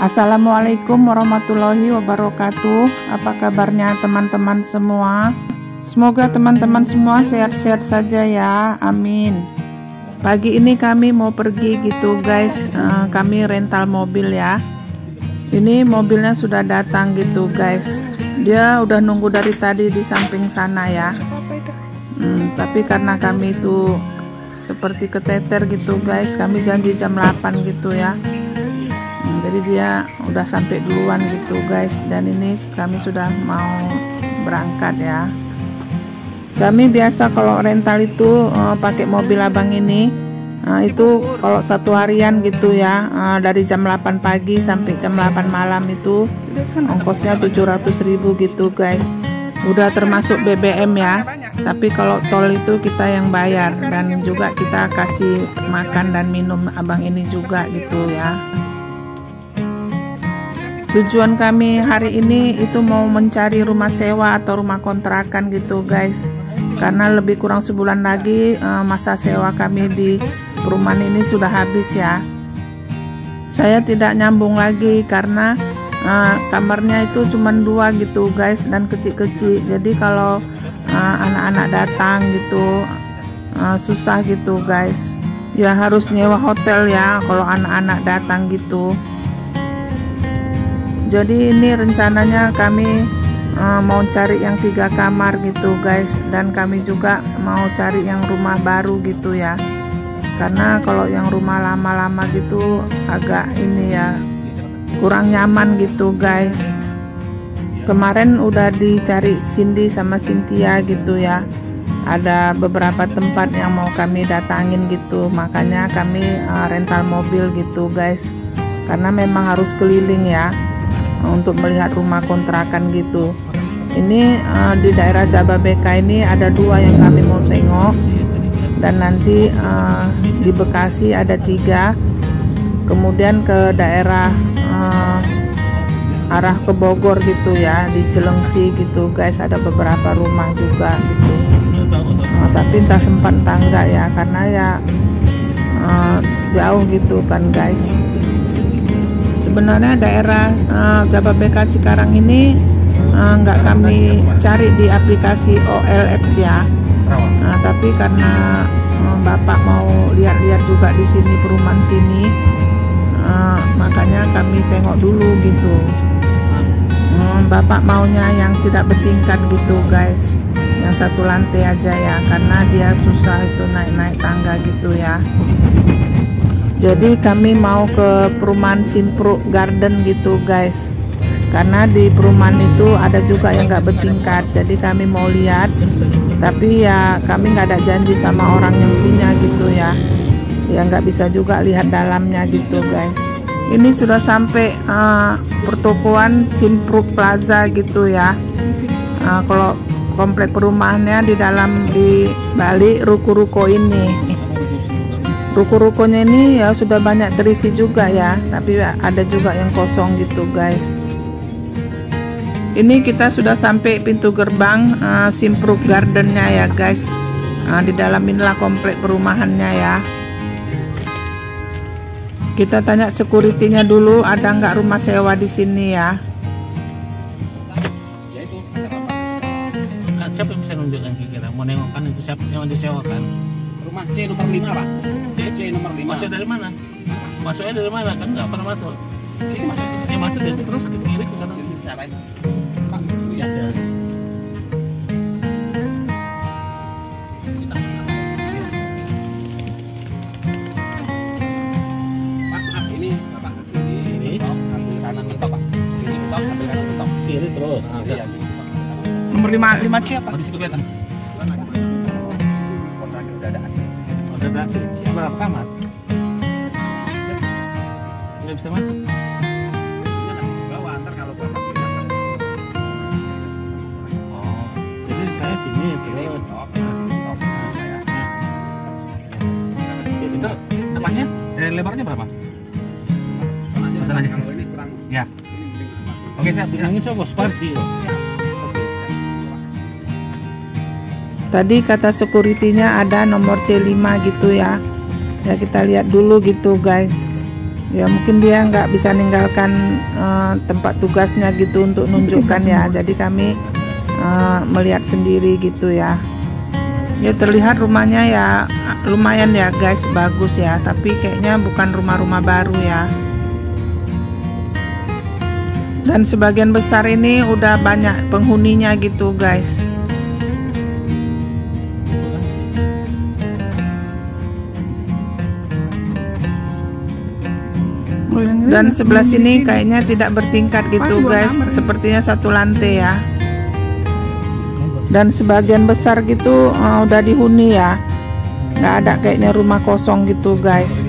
Assalamualaikum warahmatullahi wabarakatuh. Apa kabarnya teman-teman semua? Semoga teman-teman semua sehat-sehat saja ya, amin. Pagi ini kami mau pergi gitu guys, kami rental mobil ya. Ini mobilnya sudah datang gitu guys. Dia udah nunggu dari tadi di samping sana ya. Tapi karena kami itu seperti keteter gitu guys, kami janji jam 8 gitu ya. Jadi dia udah sampai duluan gitu guys, dan ini kami sudah mau berangkat ya. Kami biasa kalau rental itu pakai mobil abang ini, itu kalau satu harian gitu ya, dari jam 8 pagi sampai jam 8 malam itu ongkosnya 700.000 gitu guys. Udah termasuk BBM ya, tapi kalau tol itu kita yang bayar, dan juga kita kasih makan dan minum abang ini juga gitu ya. Tujuan kami hari ini itu mau mencari rumah sewa atau rumah kontrakan gitu guys, karena lebih kurang sebulan lagi masa sewa kami di perumahan ini sudah habis ya. Saya tidak nyambung lagi karena kamarnya itu cuma 2 gitu guys, dan kecil-kecil. Jadi kalau anak-anak datang gitu susah gitu guys, ya harus nyewa hotel ya kalau anak-anak datang gitu. Jadi ini rencananya kami mau cari yang 3 kamar gitu guys, dan kami juga mau cari yang rumah baru gitu ya, karena kalau yang rumah lama-lama gitu agak ini ya, kurang nyaman gitu guys. Kemarin udah dicari Cindy sama Cynthia gitu ya, ada beberapa tempat yang mau kami datangin gitu, makanya kami rental mobil gitu guys, karena memang harus keliling ya untuk melihat rumah kontrakan gitu. Ini di daerah Jababeka ini ada 2 yang kami mau tengok, dan nanti di Bekasi ada 3, kemudian ke daerah arah ke Bogor gitu ya, di Cilengsi gitu guys, ada beberapa rumah juga gitu. Tapi entah sempat entah enggak ya, karena ya jauh gitu kan guys. Sebenarnya daerah Jababeka Cikarang ini nggak kami cari di aplikasi OLX ya, tapi karena Bapak mau lihat-lihat juga di sini perumahan sini, makanya kami tengok dulu gitu. Bapak maunya yang tidak bertingkat gitu guys, yang 1 lantai aja ya, karena dia susah itu naik-naik tangga gitu ya. Jadi kami mau ke perumahan Simpruk Garden gitu guys, karena di perumahan itu ada juga yang nggak bertingkat. Jadi kami mau lihat, tapi ya kami nggak ada janji sama orang yang punya gitu ya, ya nggak bisa juga lihat dalamnya gitu guys. Ini sudah sampai pertokoan Simpruk Plaza gitu ya. Kalau komplek perumahannya di dalam, di balik ruko-ruko ini. Ruko-rukonya ini ya sudah banyak terisi juga ya, tapi ada juga yang kosong gitu guys. Ini kita sudah sampai pintu gerbang Simpruk Gardennya ya guys. Di dalam inilah komplek perumahannya ya. Kita tanya security-nya dulu, ada nggak rumah sewa di sini ya. Siapa yang bisa nunjukkan kira-kira mau nengokkan itu siapa yang disewakan? Rumah C nomor 5 Pak. C nomor 5. Masuk dari mana? Masuknya dari mana? Kan nggak pernah masuk. Sini masuk sini. Ya masuk itu terus ke kiri ke kanan. Sarain. Pak, lihat. Ya. Kita Pak, ini Bapak. Ini mentok, ambil kanan mentok Pak. Ini mentok, ambil kanan mentok. Kiri terus. Iya. Nomor 5C apa? Oh, di situ kelihatan. Kontraknya udah ada AC. Udah berhasil. Berapa kamar? Nggak bisa masuk. Bawa antar kalau Bapak. Oh, jadi saya sini Ini terus. mentok. Mentok. Saya. Itu apanya? Lebarnya berapa? Masalahnya kalau ini kurang. Ya. Oke, saya bilangin sobo seperti itu. Tadi kata security-nya ada nomor C5 gitu ya. Ya kita lihat dulu gitu guys. Ya mungkin dia nggak bisa ninggalkan tempat tugasnya gitu untuk nunjukkan ya. Jadi kami melihat sendiri gitu ya. Ya terlihat rumahnya ya lumayan ya guys, bagus ya. Tapi kayaknya bukan rumah-rumah baru ya. Dan sebagian besar ini udah banyak penghuninya gitu guys. Dan sebelah sini kayaknya tidak bertingkat gitu guys, sepertinya satu lantai ya. Dan sebagian besar gitu udah dihuni ya, nggak ada kayaknya rumah kosong gitu guys.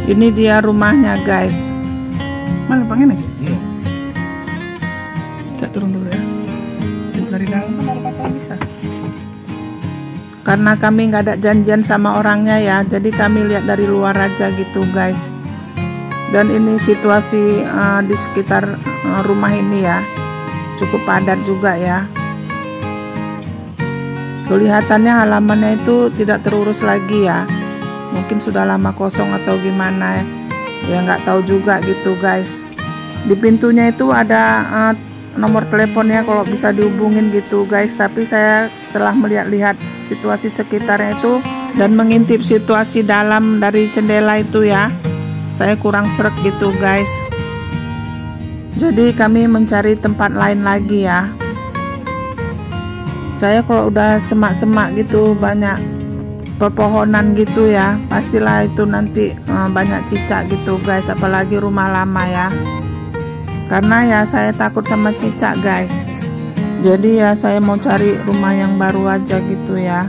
Ini dia rumahnya guys. Mana Bang ini? Kita turun dulu ya. Dari dalam kan dari pacar bisa. Karena kami nggak ada janjian sama orangnya ya, jadi kami lihat dari luar aja gitu guys. Dan ini situasi di sekitar rumah ini ya, cukup padat juga ya. Kelihatannya halamannya itu tidak terurus lagi ya. Mungkin sudah lama kosong atau gimana ya, nggak tahu juga gitu guys. Di pintunya itu ada nomor teleponnya kalau bisa dihubungin gitu guys. Tapi saya setelah melihat-lihat situasi sekitarnya itu dan mengintip situasi dalam dari jendela itu ya, saya kurang srek gitu guys. Jadi kami mencari tempat lain lagi ya. Saya kalau udah semak-semak gitu, banyak pepohonan gitu ya, pastilah itu nanti banyak cicak gitu guys, apalagi rumah lama ya. Karena ya saya takut sama cicak guys. Jadi ya saya mau cari rumah yang baru aja gitu ya.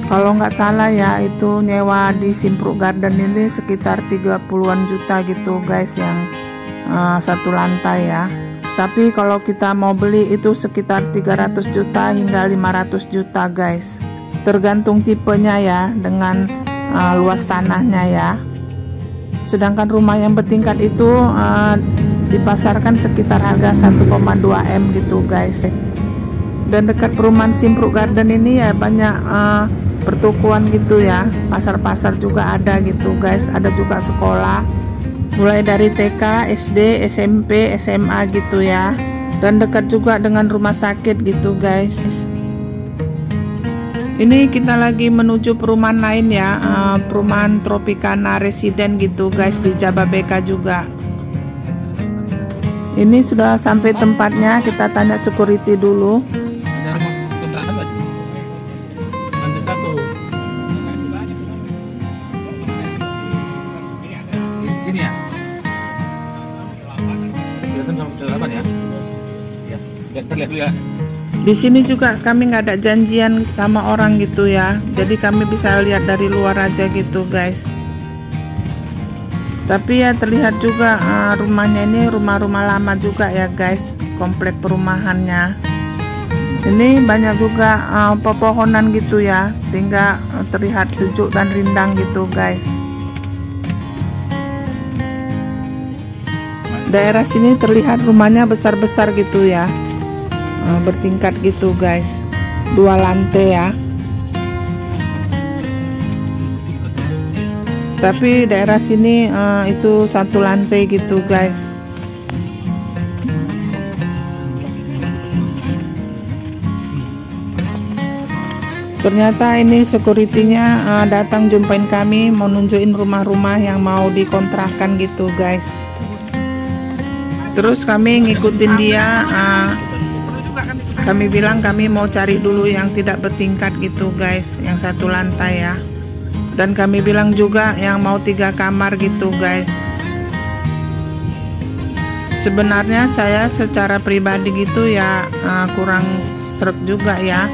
Kalau nggak salah ya itu nyewa di Simpruk Garden ini sekitar 30-an juta gitu guys, yang satu lantai ya. Tapi kalau kita mau beli itu sekitar 300 juta hingga 500 juta guys. Tergantung tipenya ya, dengan luas tanahnya ya. Sedangkan rumah yang bertingkat itu dipasarkan sekitar harga 1,2 M gitu guys. Dan dekat perumahan Simpruk Garden ini ya banyak pertukuan gitu ya, pasar-pasar juga ada gitu guys. Ada juga sekolah, mulai dari TK, SD, SMP, SMA gitu ya. Dan dekat juga dengan rumah sakit gitu guys. Ini kita lagi menuju perumahan lain ya, perumahan Tropicana Residen gitu guys, di Jababeka juga. Ini sudah sampai tempatnya, kita tanya security dulu. Ada rumah kontrakan nggak sih? Lantai 1. Sini ya? Kelihatan sama 8 ya? Ya, lihat dulu ya. Di sini juga kami nggak ada janjian sama orang gitu ya, jadi kami bisa lihat dari luar aja gitu guys. Tapi ya terlihat juga rumahnya ini rumah-rumah lama juga ya guys, komplek perumahannya. Ini banyak juga pepohonan gitu ya, sehingga terlihat sejuk dan rindang gitu guys. Daerah sini terlihat rumahnya besar-besar gitu ya, bertingkat gitu guys, 2 lantai ya. Tapi daerah sini itu 1 lantai gitu guys. Ternyata ini security-nya datang jumpain kami, mau nunjukin rumah-rumah yang mau dikontrakan gitu guys. Terus kami ngikutin dia, kami bilang kami mau cari dulu yang tidak bertingkat gitu guys, yang 1 lantai ya. Dan kami bilang juga yang mau 3 kamar gitu guys. Sebenarnya saya secara pribadi gitu ya kurang srek juga ya,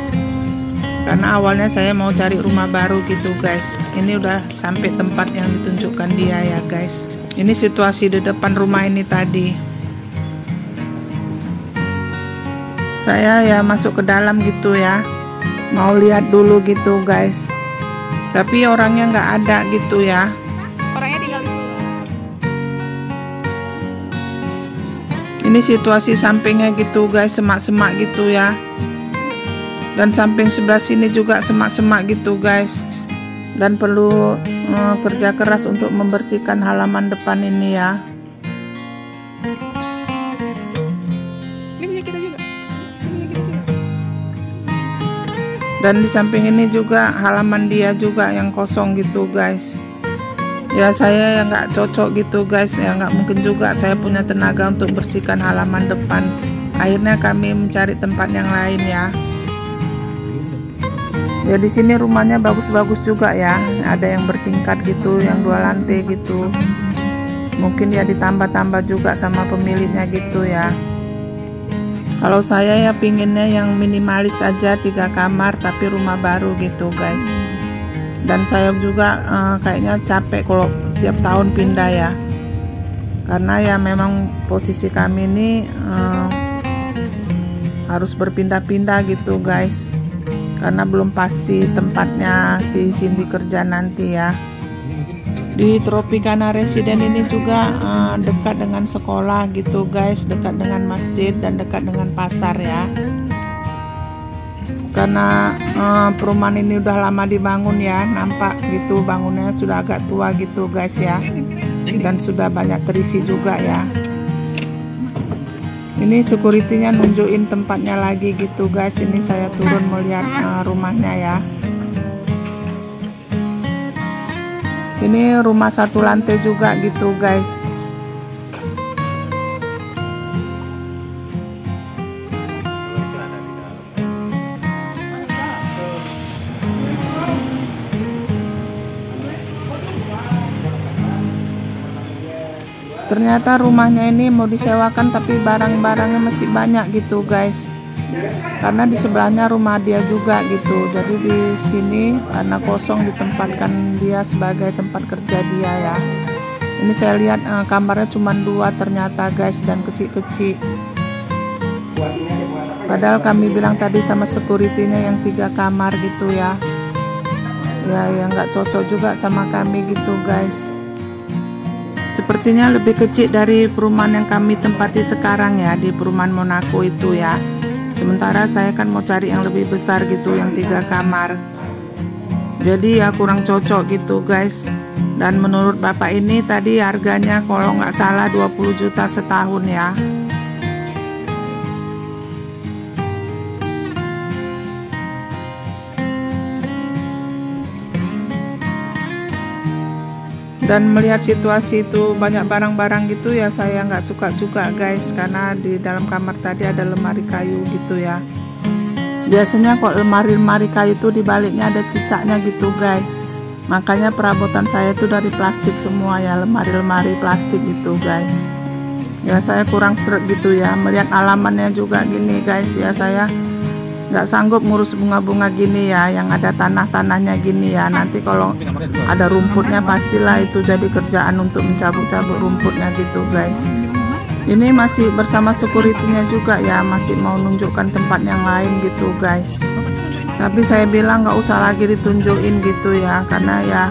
karena awalnya saya mau cari rumah baru gitu guys. Ini udah sampai tempat yang ditunjukkan dia ya guys. Ini situasi di depan rumah ini tadi. Saya ya masuk ke dalam gitu ya, mau lihat dulu gitu guys. Tapi orangnya nggak ada gitu ya. Ini situasi sampingnya gitu guys, semak-semak gitu ya. Dan samping sebelah sini juga semak-semak gitu guys. Dan perlu kerja keras untuk membersihkan halaman depan ini ya. Dan di samping ini juga halaman dia juga yang kosong gitu guys. Ya saya yang nggak cocok gitu guys, ya nggak mungkin juga saya punya tenaga untuk bersihkan halaman depan. Akhirnya kami mencari tempat yang lain ya. Ya di sini rumahnya bagus-bagus juga ya, ada yang bertingkat gitu, yang 2 lantai gitu. Mungkin ya ditambah-tambah juga sama pemiliknya gitu ya. Kalau saya ya pinginnya yang minimalis aja, 3 kamar tapi rumah baru gitu guys. Dan saya juga kayaknya capek kalau tiap tahun pindah ya, karena ya memang posisi kami ini harus berpindah-pindah gitu guys, karena belum pasti tempatnya si Cindy kerja nanti ya. Di Tropicana Residen ini juga dekat dengan sekolah gitu guys, dekat dengan masjid dan dekat dengan pasar ya. Karena perumahan ini udah lama dibangun ya, nampak gitu bangunnya sudah agak tua gitu guys ya, dan sudah banyak terisi juga ya. Ini security-nya nunjukin tempatnya lagi gitu guys. Ini saya turun melihat rumahnya ya. Ini rumah 1 lantai juga gitu guys. Ternyata rumahnya ini mau disewakan tapi barang-barangnya masih banyak gitu guys. Karena di sebelahnya rumah dia juga gitu. Jadi di sini karena kosong ditempatkan dia sebagai tempat kerja dia ya. Ini saya lihat kamarnya cuma 2 ternyata guys, dan kecil-kecil. Padahal kami bilang tadi sama security-nya yang 3 kamar gitu ya. Ya nggak cocok juga sama kami gitu guys. Sepertinya lebih kecil dari perumahan yang kami tempati sekarang ya, di perumahan Monaco itu ya. Sementara saya kan mau cari yang lebih besar gitu, yang 3 kamar. Jadi ya kurang cocok gitu guys. Dan menurut bapak ini tadi harganya kalau nggak salah 20 juta setahun ya. Dan melihat situasi itu banyak barang-barang gitu ya, saya nggak suka juga guys, karena di dalam kamar tadi ada lemari kayu gitu ya. Biasanya kok lemari-lemari kayu itu di baliknya ada cicaknya gitu guys. Makanya perabotan saya itu dari plastik semua ya, lemari-lemari plastik gitu guys. Ya saya kurang seret gitu ya, melihat halamannya juga gini guys ya, saya nggak sanggup ngurus bunga-bunga gini ya, yang ada tanah-tanahnya gini ya. Nanti kalau ada rumputnya pastilah itu jadi kerjaan untuk mencabut-cabut rumputnya gitu guys. Ini masih bersama security-nya juga ya, masih mau nunjukkan tempat yang lain gitu guys. Tapi saya bilang nggak usah lagi ditunjukin gitu ya, karena ya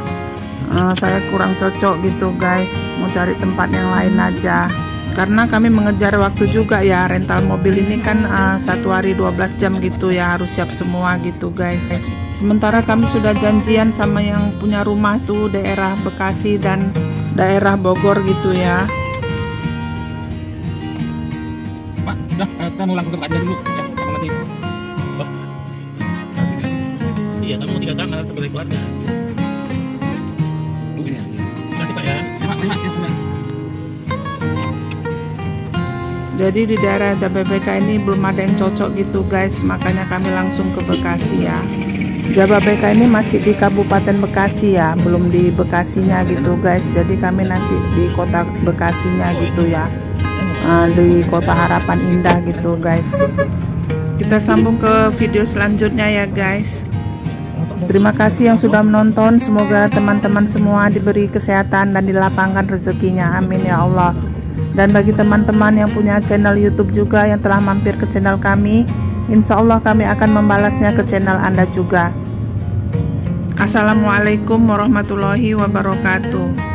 saya kurang cocok gitu guys, mau cari tempat yang lain aja. Karena kami mengejar waktu juga ya, rental mobil ini kan 1 hari 12 jam gitu ya, harus siap semua gitu guys. Sementara kami sudah janjian sama yang punya rumah tuh daerah Bekasi dan daerah Bogor gitu ya. Pak, udah kamu langsung ke tempatnya dulu ya, kamu nanti. Oh. Iya, kamu 3 kamar sebagai keluarga. Begini ya. Kasih Pak ya. Terima kasih. Jadi di daerah Jababeka ini belum ada yang cocok gitu guys, makanya kami langsung ke Bekasi ya. Jababeka ini masih di Kabupaten Bekasi ya, belum di Bekasinya gitu guys. Jadi kami nanti di kota Bekasinya gitu ya, di Kota Harapan Indah gitu guys. Kita sambung ke video selanjutnya ya guys. Terima kasih yang sudah menonton, semoga teman-teman semua diberi kesehatan dan dilapangkan rezekinya, amin ya Allah. Dan bagi teman-teman yang punya channel YouTube juga yang telah mampir ke channel kami, insya Allah kami akan membalasnya ke channel Anda juga. Assalamualaikum warahmatullahi wabarakatuh.